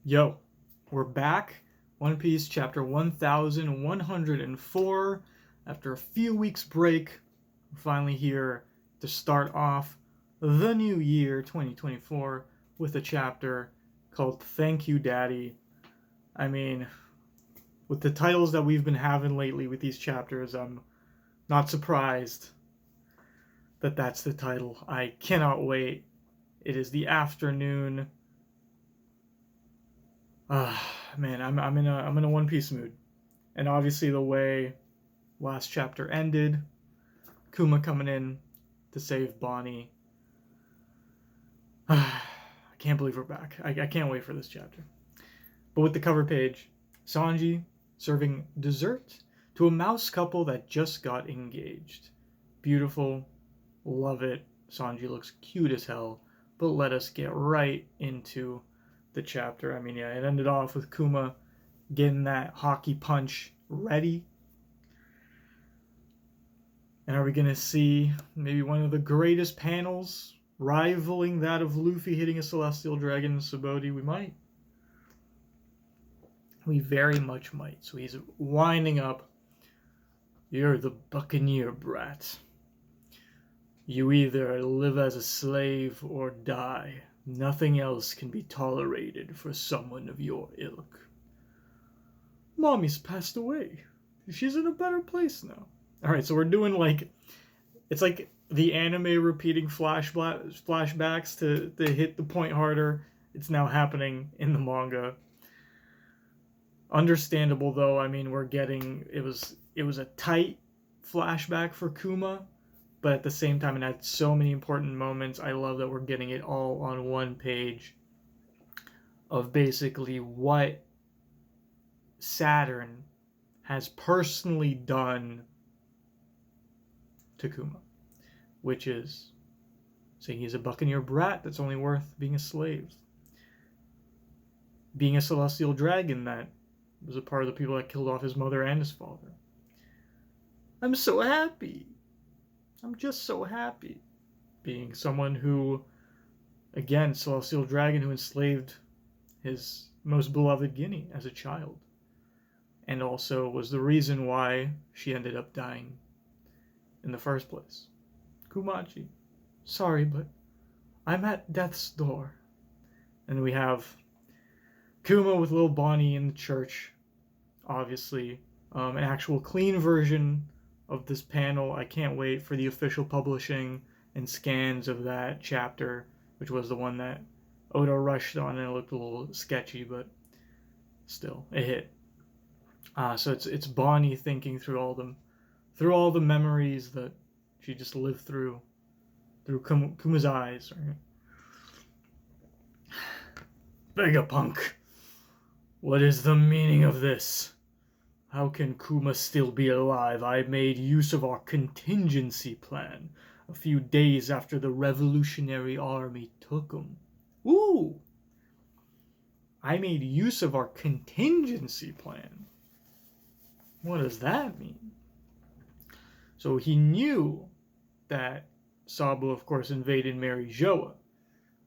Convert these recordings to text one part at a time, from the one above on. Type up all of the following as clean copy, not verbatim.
Yo, we're back. One Piece chapter 1104. After a few weeks break, we're finally here to start off the new year 2024 with a chapter called Thank You Daddy. I mean, with the titles that we've been having lately with these chapters, I'm not surprised that that's the title. I cannot wait. It is the afternoon. Man, I'm in a One Piece mood, and obviously the way last chapter ended, Kuma coming in to save Bonnie. I can't believe we're back. I can't wait for this chapter. But with the cover page, Sanji serving dessert to a mouse couple that just got engaged. Beautiful, love it. Sanji looks cute as hell. But let us get right into the chapter. I mean, yeah, it ended off with Kuma getting that hockey punch ready. And are we going to see maybe one of the greatest panels rivaling that of Luffy hitting a celestial dragon in Sabaody? We might. We very much might. So he's winding up. You're the buccaneer brat. You either live as a slave or die. Nothing else can be tolerated for someone of your ilk. Mommy's passed away. She's in a better place now. Alright, so we're doing it's like the anime repeating flashbacks to hit the point harder. It's now happening in the manga. Understandable though, I mean it was a tight flashback for Kuma, but at the same time it had so many important moments. I love that we're getting it all on one page of basically what Saturn has personally done to Kuma, which is saying he's a buccaneer brat that's only worth being a slave. Being a celestial dragon that was a part of the people that killed off his mother and his father. I'm so happy. I'm just so happy. Being someone who, again, celestial dragon who enslaved his most beloved Guinea as a child. And also was the reason why she ended up dying in the first place. Kumachi, sorry, but I'm at death's door. And we have Kuma with little Bonnie in the church, obviously. An actual clean version of this panel. I can't wait for the official publishing and scans of that chapter, which was the one that Oda rushed on and it looked a little sketchy, but still, it hit. So it's Bonnie thinking through all the memories that she just lived through Kuma's eyes. Right? Vegapunk, what is the meaning of this? How can Kuma still be alive? I made use of our contingency plan a few days after the Revolutionary Army took him. Ooh! I made use of our contingency plan. What does that mean? So he knew that Sabo, of course, invaded Mary Joa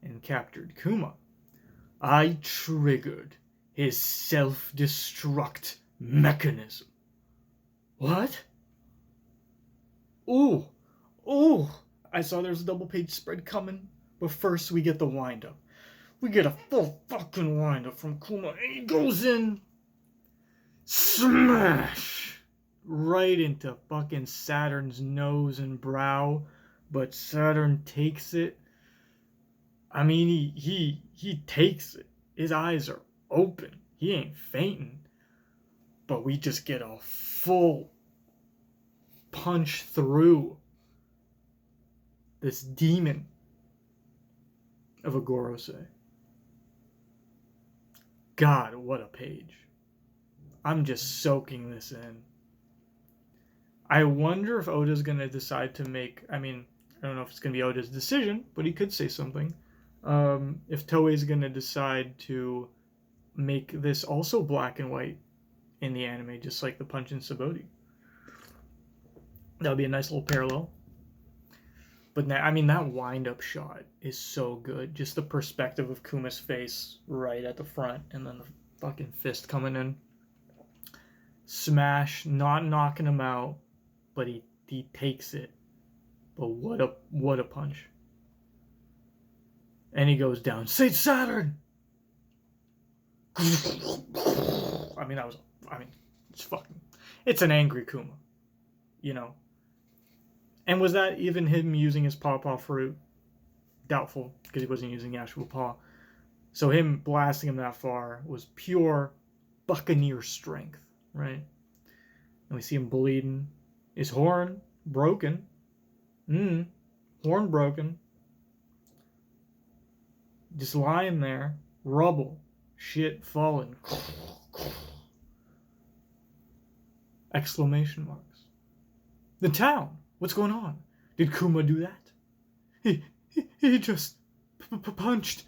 and captured Kuma. I triggered his self-destruct mechanism. What? Ooh. Ooh. I saw there's a double page spread coming, but first we get the wind up. We get a full fucking wind up from Kuma, and he goes in. Smash! Right into fucking Saturn's nose and brow, but Saturn takes it. I mean, he takes it. His eyes are open. He ain't fainting. But we just get a full punch through this demon of a Gorosei. God, what a page. I'm just soaking this in. I wonder if Oda's going to decide to make... I mean, I don't know if it's going to be Oda's decision, but he could say something. If Toei's going to decide to make this also black and white in the anime, just like the punch in Sabaody. That would be a nice little parallel. But I mean, that wind-up shot is so good. Just the perspective of Kuma's face right at the front, and then the fucking fist coming in. Smash, not knocking him out, but he takes it. But what a punch. And he goes down. Saint Saturn! I mean, it's an angry Kuma, you know. And was that even him using his paw fruit? Doubtful, because he wasn't using the actual paw. So him blasting him that far was pure buccaneer strength, right? And we see him bleeding. His horn broken. Horn broken. Just lying there. Rubble. Shit falling. Exclamation marks. The town. What's going on? Did Kuma do that? He just punched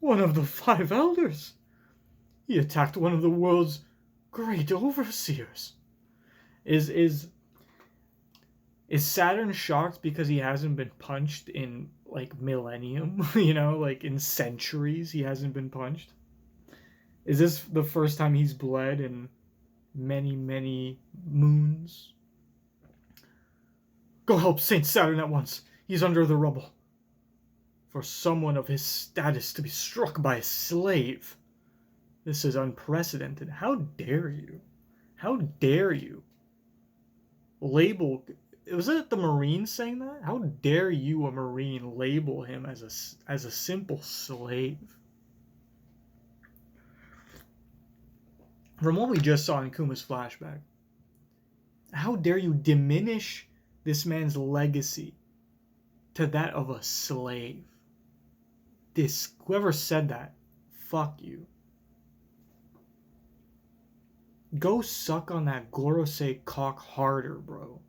one of the 5 elders. He attacked one of the world's great overseers. Is Saturn shocked because he hasn't been punched in like millennium? You know, like in centuries he hasn't been punched? Is this the first time he's bled in many, many moons? Go help Saint Saturn at once. He's under the rubble. For someone of his status to be struck by a slave. This is unprecedented. How dare you? How dare you? Label... Was it the Marine saying that? How dare you, a Marine, label him as a simple slave? From what we just saw in Kuma's flashback, how dare you diminish this man's legacy to that of a slave? Whoever said that, fuck you. Go suck on that Gorosei cock harder, bro.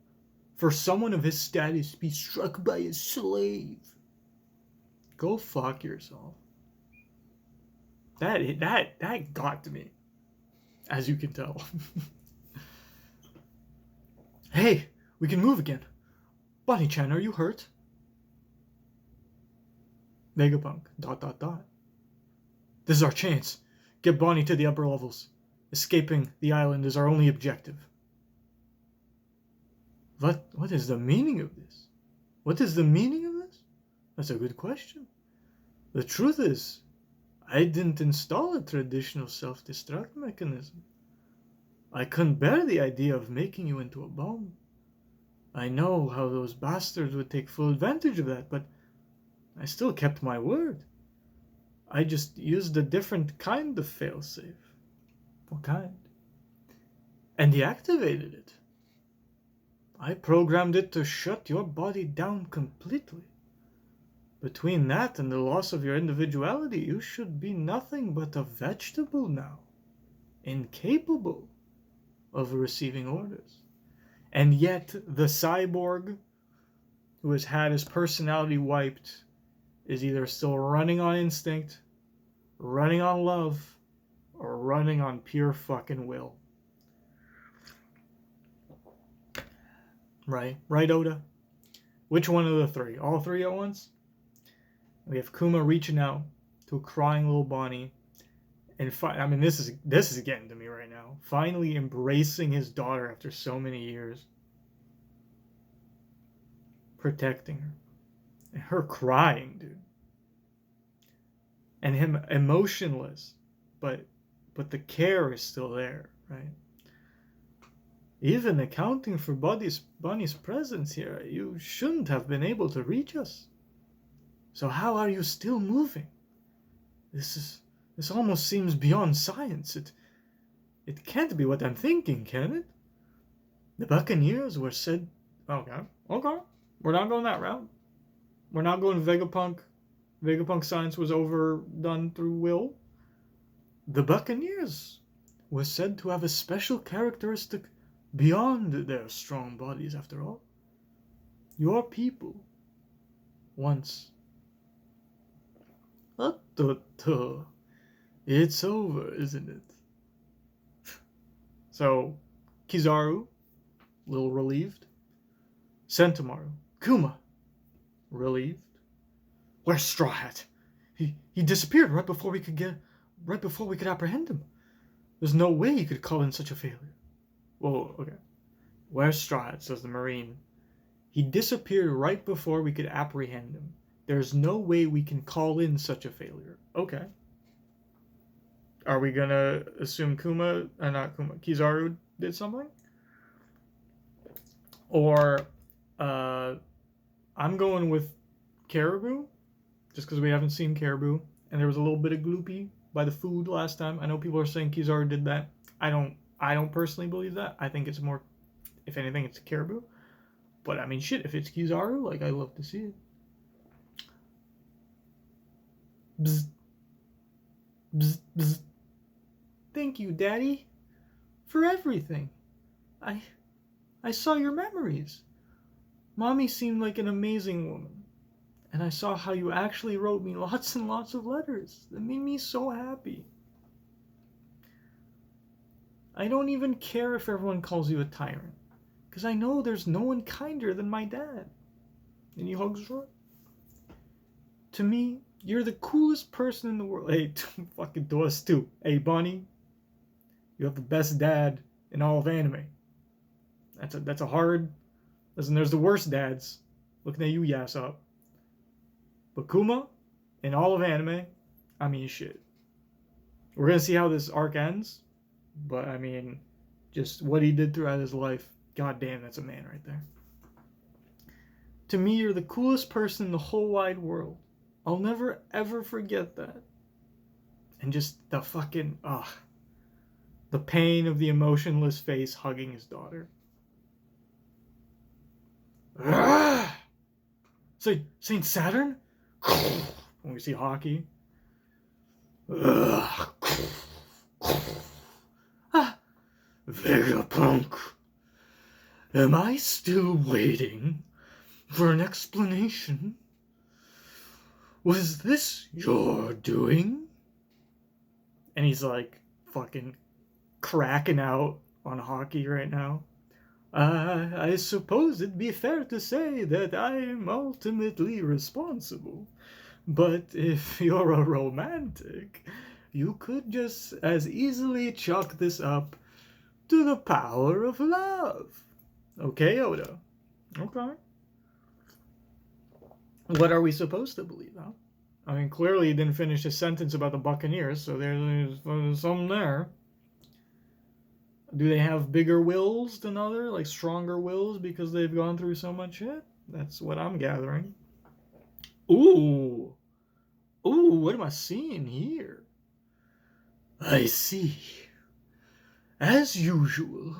For someone of his status to be struck by a slave. Go fuck yourself. That got to me. As you can tell. Hey, we can move again. Bonnie-chan, are you hurt? Vegapunk, ... This is our chance. Get Bonnie to the upper levels. Escaping the island is our only objective. What is the meaning of this? What is the meaning of this? That's a good question. The truth is, I didn't install a traditional self-destruct mechanism. I couldn't bear the idea of making you into a bomb. I know how those bastards would take full advantage of that, but I still kept my word. I just used a different kind of failsafe. What kind? And deactivated it. I programmed it to shut your body down completely. Between that and the loss of your individuality, you should be nothing but a vegetable now. Incapable of receiving orders. And yet, the cyborg who has had his personality wiped is either still running on instinct, running on love, or running on pure fucking will. Right? Right, Oda? Which one of the three? All three at once? We have Kuma reaching out to a crying little Bonnie. And I mean, this is getting to me right now. Finally embracing his daughter after so many years. Protecting her. And her crying, dude. And him emotionless. But the care is still there, right? Even accounting for Bonnie's presence here, you shouldn't have been able to reach us. So how are you still moving? This almost seems beyond science. It can't be what I'm thinking, can it? The Buccaneers were said... Okay. We're not going that route. We're not going Vegapunk. Vegapunk science was overdone through will. The Buccaneers were said to have a special characteristic beyond their strong bodies, after all. Your people once... It's over, isn't it? So, Kizaru, a little relieved. Sentomaru, Kuma, Relieved. Where's Straw Hat? He disappeared right before we could apprehend him. There's no way he could call in such a failure. Whoa, okay. Where's Straw Hat? Says the Marine. He disappeared right before we could apprehend him. There's no way we can call in such a failure. Okay. Are we gonna assume Kizaru did something? Or, I'm going with Caribou, just because we haven't seen Caribou, and there was a little bit of gloopy by the food last time. I know people are saying Kizaru did that. I don't personally believe that. I think it's more, if anything, it's Caribou. But I mean, shit, if it's Kizaru, like, I'd love to see it. Bzz. Bzz, bzz. Thank you, Daddy, for everything. I saw your memories. Mommy seemed like an amazing woman. And I saw how you actually wrote me lots and lots of letters. That made me so happy. I don't even care if everyone calls you a tyrant. Because I know there's no one kinder than my dad. And he hugs her. To me, you're the coolest person in the world. Hey, fucking to us too. Hey, Bonnie. You have the best dad in all of anime. That's a hard... Listen, there's the worst dads. Looking at you, yass up. But Kuma, in all of anime, I mean, shit. We're gonna see how this arc ends. But, I mean, just what he did throughout his life. God damn, that's a man right there. To me, you're the coolest person in the whole wide world. I'll never, ever forget that. And just the fucking... the pain of the emotionless face hugging his daughter. Saint Saturn? When we see hockey. Vegapunk. Am I still waiting for an explanation? Was this your doing? And he's like fucking cracking out on hockey right now. I suppose it'd be fair to say that I'm ultimately responsible. But if you're a romantic, you could just as easily chalk this up to the power of love. Okay, Oda. Okay. What are we supposed to believe, huh? I mean, clearly he didn't finish his sentence about the Buccaneers, so there's something there. Do they have bigger wills than other, like stronger wills because they've gone through so much shit? That's what I'm gathering. Ooh, what am I seeing here? I see. As usual.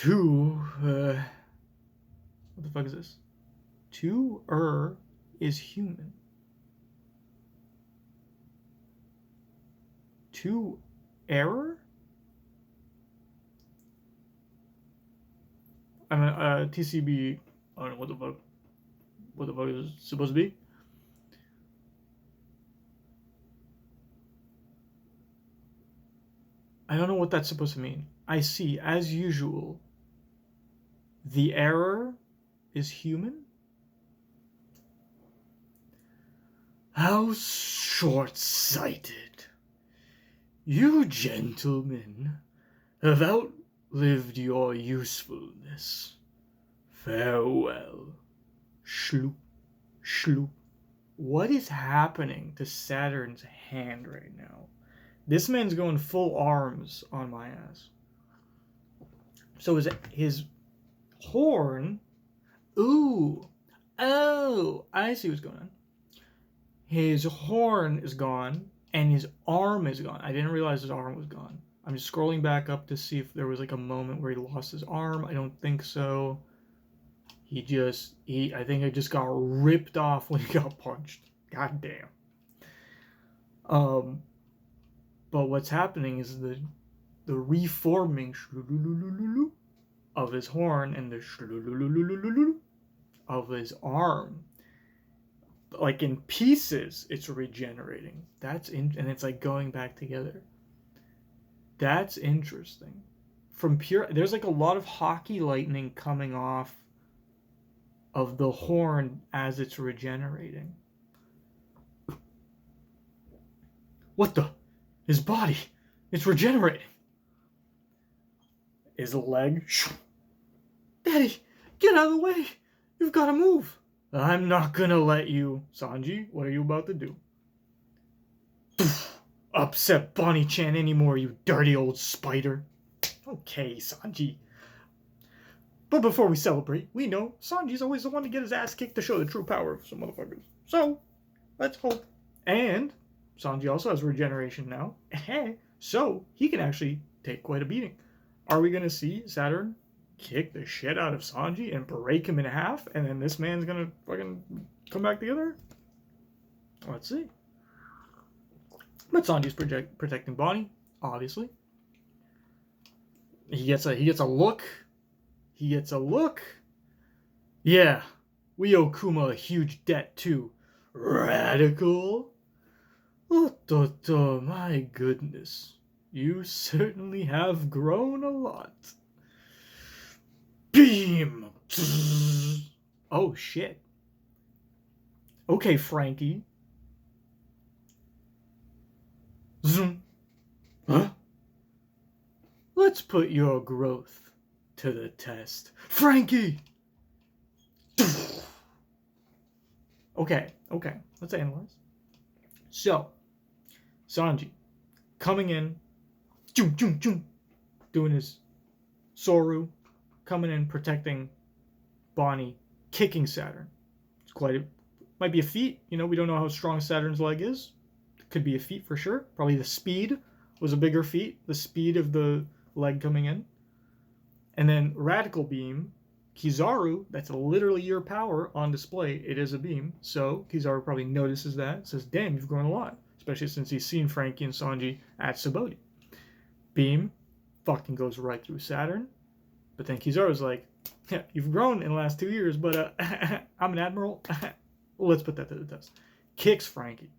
What the fuck is this? Is human. Error? I mean, TCB, I don't know what the fuck is it supposed to be? I don't know what that's supposed to mean. I see, as usual, the error is human? How short-sighted. You gentlemen have outlived your usefulness. Farewell. Shloop, shloop. What is happening to Saturn's hand right now? This man's going full arms on my ass. So his horn... Ooh. Oh, I see what's going on. His horn is gone, and his arm is gone. I didn't realize his arm was gone. I'm just scrolling back up to see if there was like a moment where he lost his arm. I don't think so. I think it just got ripped off when he got punched. God damn. But what's happening is the reforming of his horn and the of his arm. Like in pieces, it's regenerating. And it's like going back together. That's interesting. There's like a lot of hockey lightning coming off of the horn as it's regenerating. What the? His body. It's regenerating. His leg. Daddy, get out of the way. You've got to move. I'm not gonna let you. Sanji, what are you about to do? Upset Bonnie-chan anymore, you dirty old spider. Okay, Sanji. But before we celebrate, we know Sanji's always the one to get his ass kicked to show the true power of some motherfuckers. So, let's hope. And Sanji also has regeneration now. So, he can actually take quite a beating. Are we going to see Saturn kick the shit out of Sanji and break him in half? And then this man's going to fucking come back together? Let's see. But Sanji's protecting Bonnie, obviously. He gets a look. He gets a look. Yeah, we owe Kuma a huge debt too. Radical? Oh, my goodness. You certainly have grown a lot. Beam! Oh, shit. Okay, Frankie. Zoom. Huh? Let's put your growth to the test. Frankie! Okay. Let's analyze. So, Sanji coming in, doing his Soru, coming in, protecting Bonnie, kicking Saturn. It's might be a feat. We don't know how strong Saturn's leg is. Could be a feat for sure. Probably the speed was a bigger feat. The speed of the leg coming in. And then Radical Beam, Kizaru, that's literally your power on display. It is a beam. So Kizaru probably notices that. Says, damn, you've grown a lot. Especially since he's seen Frankie and Sanji at Sabaody. Beam fucking goes right through Saturn. But then Kizaru's like, yeah, you've grown in the last 2 years, but I'm an admiral. Let's put that to the test. Kicks Frankie.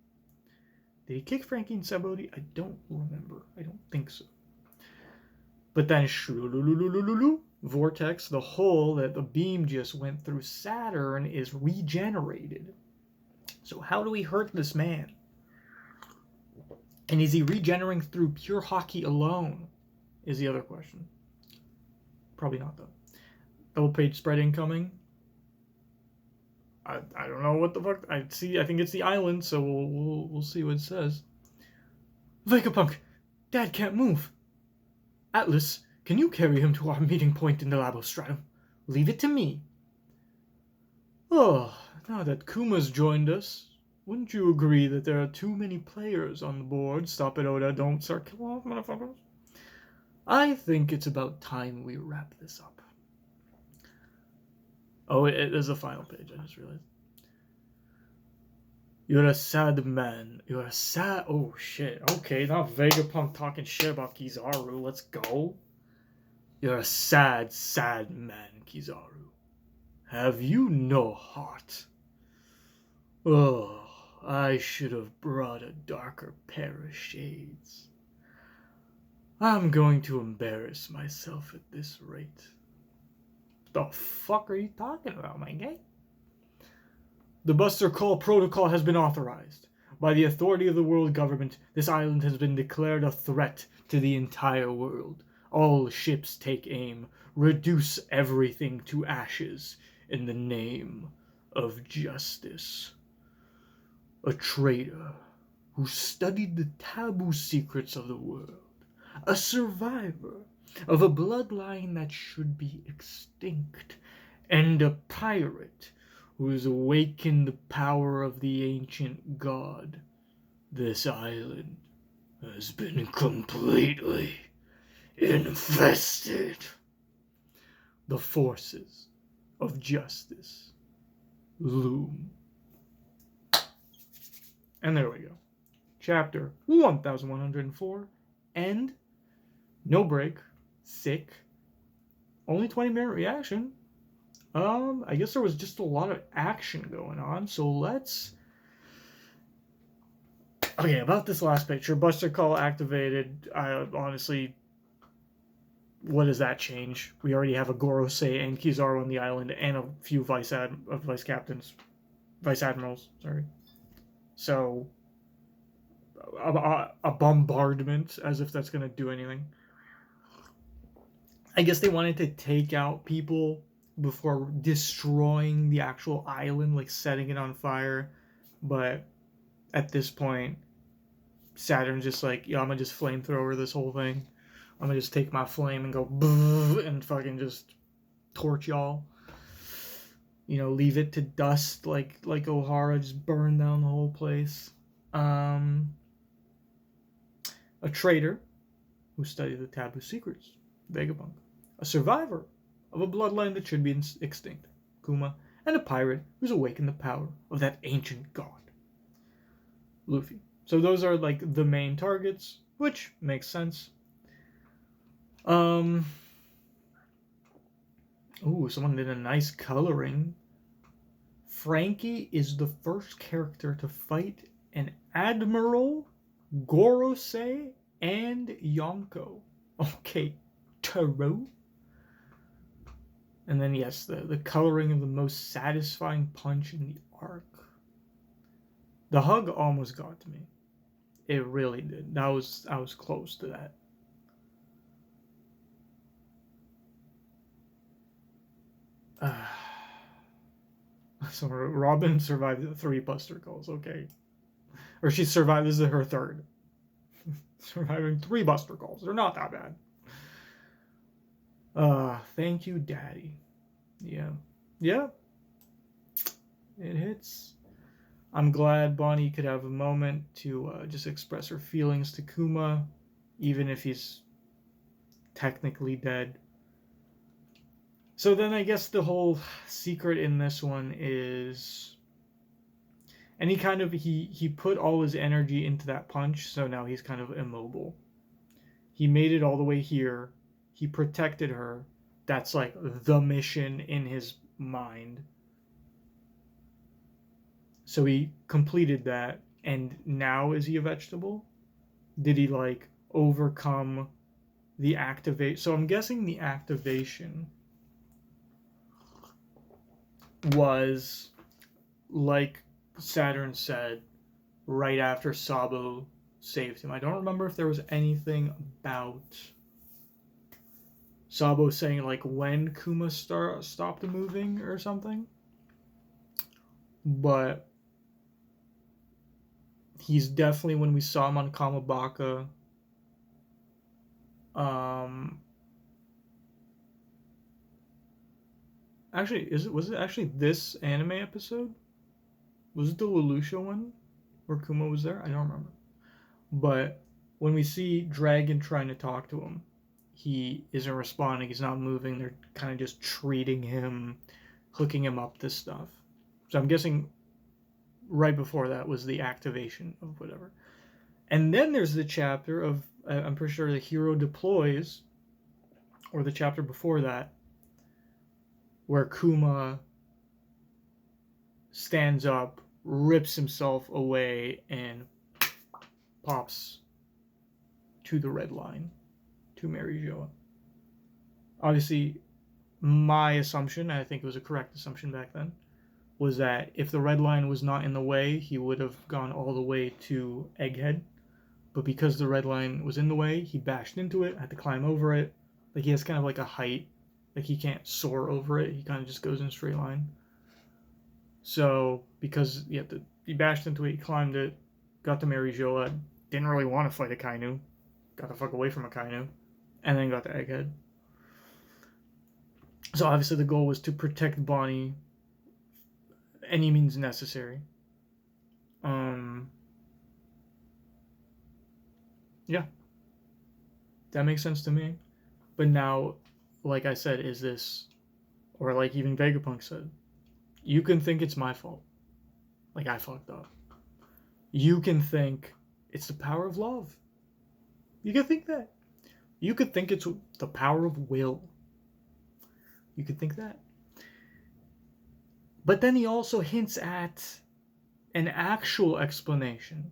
Did he kick Frankie in Sabaody? I don't remember. I don't think so. But then Vortex, the hole that the beam just went through Saturn, is regenerated. So how do we hurt this man? And is he regenerating through pure hockey alone? Is the other question. Probably not, though. Double page spread incoming. I don't know what the fuck. I think it's the island, so we'll see what it says. Vegapunk, Dad can't move. Atlas, can you carry him to our meeting point in the Labostratum? Leave it to me. Oh, now that Kuma's joined us, wouldn't you agree that there are too many players on the board? Stop it, Oda. Don't start killing off, motherfuckers. I think it's about time we wrap this up. Oh, it is a final page, I just realized. You're a sad man. You're a sad... Oh, shit. Okay, now Vegapunk talking shit about Kizaru. Let's go. You're a sad, sad man, Kizaru. Have you no heart? Oh, I should have brought a darker pair of shades. I'm going to embarrass myself at this rate. The fuck are you talking about, my guy? The Buster Call Protocol has been authorized. By the authority of the world government, this island has been declared a threat to the entire world. All ships take aim. Reduce everything to ashes in the name of justice. A traitor who studied the taboo secrets of the world. A survivor of a bloodline that should be extinct, and a pirate who has awakened the power of the ancient god. This island has been completely infested. The forces of justice loom. And there we go. Chapter 1104. End. No break. Sick. Only 20-minute reaction. I guess there was just a lot of action going on, so let's... Okay, about this last picture. Buster Call activated. I honestly... what does that change? We already have a Gorosei and Kizaru on the island, and a few vice admirals. Sorry. So a bombardment, as if that's gonna do anything. I guess they wanted to take out people before destroying the actual island, like setting it on fire. But at this point, Saturn's just like, yeah, I'm gonna just flamethrower this whole thing. I'm gonna just take my flame and go and fucking just torch y'all. You know, leave it to dust like O'Hara, just burn down the whole place. A traitor who studied the taboo secrets, Vegapunk. A survivor of a bloodline that should be extinct, Kuma. And a pirate who's awakened the power of that ancient god, Luffy. So those are like the main targets, which makes sense. Ooh, someone did a nice coloring. Frankie is the first character to fight an Admiral, Gorosei, and Yonko. Okay, Taro. And then, yes, the coloring of the most satisfying punch in the arc. The hug almost got to me. It really did. I was close to that. So Robin survived 3 Buster Calls, okay. Or she survived, this is her 3rd. Surviving 3 Buster Calls. They're not that bad. Thank you, Daddy. Yeah. Yeah. It hits. I'm glad Bonnie could have a moment to just express her feelings to Kuma, even if he's technically dead. So then I guess the whole secret in this one is, and he put all his energy into that punch, so now he's kind of immobile. He made it all the way here. He protected her. That's like the mission in his mind. So he completed that, and now is he a vegetable? Did he like overcome the activate? So I'm guessing the activation was, like Saturn said, right after Sabo saved him. I don't remember if there was anything about Sabo saying like when Kuma stopped moving or something, but he's definitely, when we saw him on Kamabaka, actually, was it actually this anime episode? Was it the Lelouch one where Kuma was there? I don't remember. But when we see Dragon trying to talk to him, he isn't responding. He's not moving. They're kind of just treating him, hooking him up to stuff. So I'm guessing right before that was the activation of whatever. And then there's the chapter of, I'm pretty sure the hero deploys, or the chapter before that, where Kuma stands up, rips himself away, and pops to the red line, to Mary Joa. Obviously, my assumption, I think it was a correct assumption back then, was that if the red line was not in the way, he would have gone all the way to Egghead. But because the red line was in the way, he bashed into it, had to climb over it. Like, he has kind of like a height. Like, he can't soar over it. He kind of just goes in a straight line. So, because he bashed into it, he climbed it, got to Mary Joa, didn't really want to fight a Kainu. Got the fuck away from a Kainu. And then got to Egghead. So, obviously, the goal was to protect Bonnie any means necessary. Yeah. That makes sense to me. But now, like I said, is this, or like even Vegapunk said, you can think it's my fault. Like, I fucked up. You can think it's the power of love. You can think that. You could think it's the power of will. You could think that. But then he also hints at an actual explanation,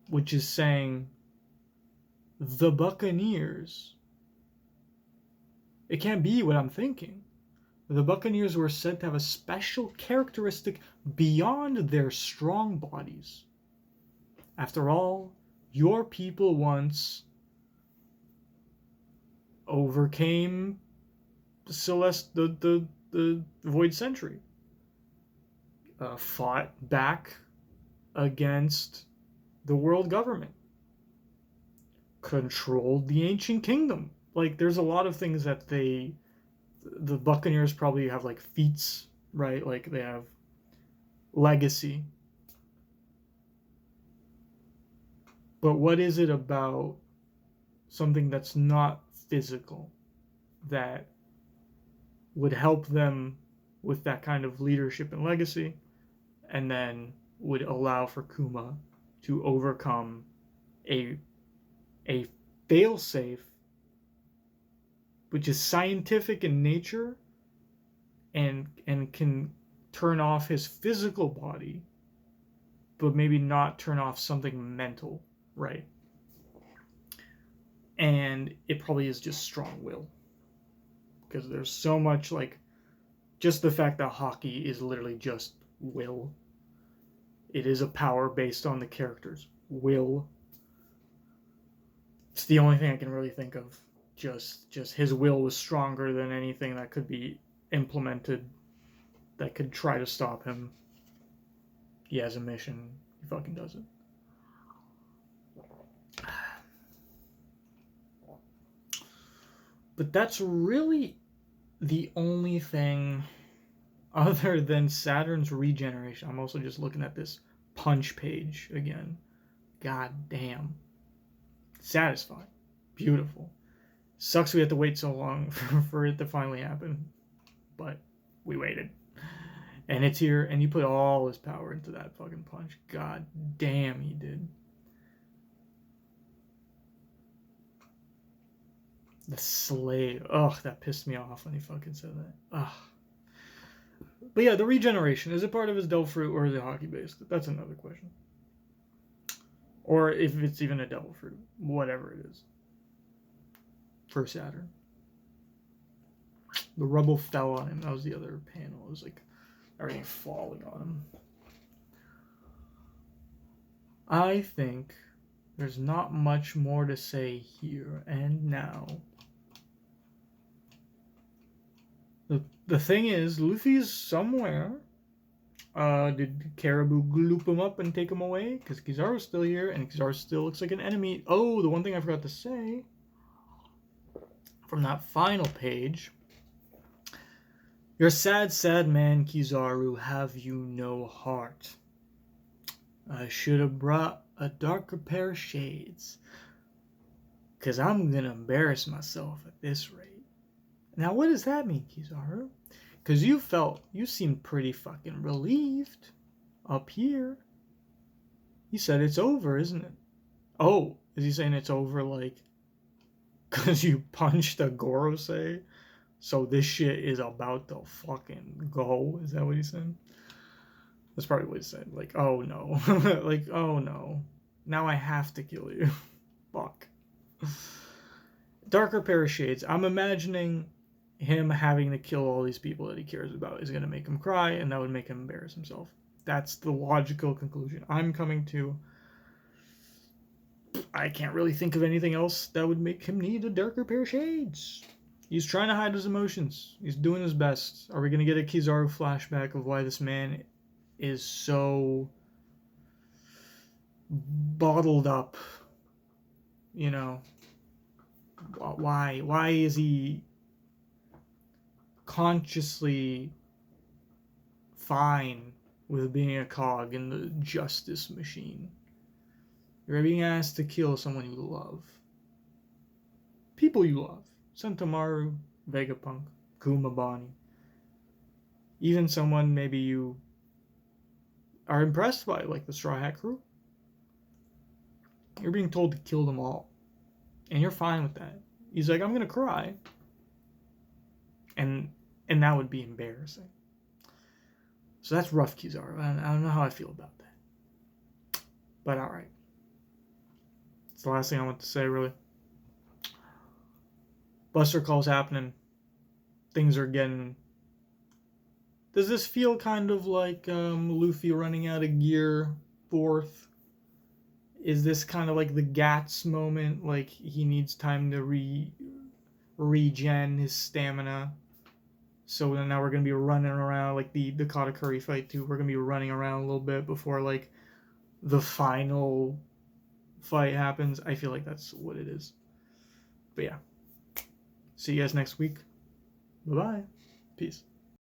which is saying the Buccaneers. It can't be what I'm thinking. The Buccaneers were said to have a special characteristic beyond their strong bodies. After all, your people once overcame the Void Century, fought back against the world government, controlled the ancient kingdom. Like, there's a lot of things that the Buccaneers probably have, like, feats, right? Like, they have legacy. But what is it about something that's not physical that would help them with that kind of leadership and legacy, and then would allow for Kuma to overcome a failsafe, which is scientific in nature, and can turn off his physical body, but maybe not turn off something mental, right? And it probably is just strong will, because there's so much, like, just the fact that hockey is literally just will. It is a power based on the character's will. It's the only thing I can really think of. Just his will was stronger than anything that could be implemented that could try to stop him. He has a mission. He fucking does it. But that's really the only thing other than Saturn's regeneration. I'm also just looking at this punch page again. God damn. Satisfying. Beautiful. Sucks we had to wait so long for it to finally happen. But we waited. And it's here, and he put all his power into that fucking punch. God damn, he did. The slave. Ugh, that pissed me off when he fucking said that. Ugh. But yeah, the regeneration. Is it part of his devil fruit, or is it hockey based? That's another question. Or if it's even a devil fruit. Whatever it is. For Saturn. The rubble fell on him. That was the other panel. It was like everything falling on him. I think there's not much more to say here and now. The thing is, Luffy's somewhere. Did Caribou gloop him up and take him away? Because Kizaru's still here, and Kizaru still looks like an enemy. Oh, the one thing I forgot to say from that final page. You're a sad, sad man, Kizaru. Have you no heart? I should have brought a darker pair of shades. Because I'm going to embarrass myself at this rate. Now, what does that mean, Kizaru? Because you seemed pretty fucking relieved up here. He said it's over, isn't it? Oh, is he saying it's over, like, because you punched a Gorosei? So this shit is about to fucking go? Is that what he said? That's probably what he said. Like, oh no. Like, oh no. Now I have to kill you. Fuck. Darker pair of shades. I'm imagining him having to kill all these people that he cares about is going to make him cry, and that would make him embarrass himself. That's the logical conclusion I'm coming to. I can't really think of anything else that would make him need a darker pair of shades. He's trying to hide his emotions. He's doing his best. Are we going to get a Kizaru flashback of why this man is so bottled up? You know, why is he consciously fine with being a cog in the justice machine? You're being asked to kill someone you love. People you love. Sentomaru, Vegapunk, Kumabani. Even someone maybe you are impressed by, like the Straw Hat Crew. You're being told to kill them all. And you're fine with that. He's like, I'm going to cry. And that would be embarrassing. So that's rough, Kizaru. I don't know how I feel about that. But alright. It's the last thing I want to say, really. Buster Call's happening. Things are getting... Does this feel kind of like Luffy running out of gear, fourth? Is this kind of like the Gats moment? Like he needs time to regen his stamina. So now we're going to be running around like the Katakuri fight too. We're going to be running around a little bit before like the final fight happens. I feel like that's what it is. But yeah. See you guys next week. Bye-bye. Peace.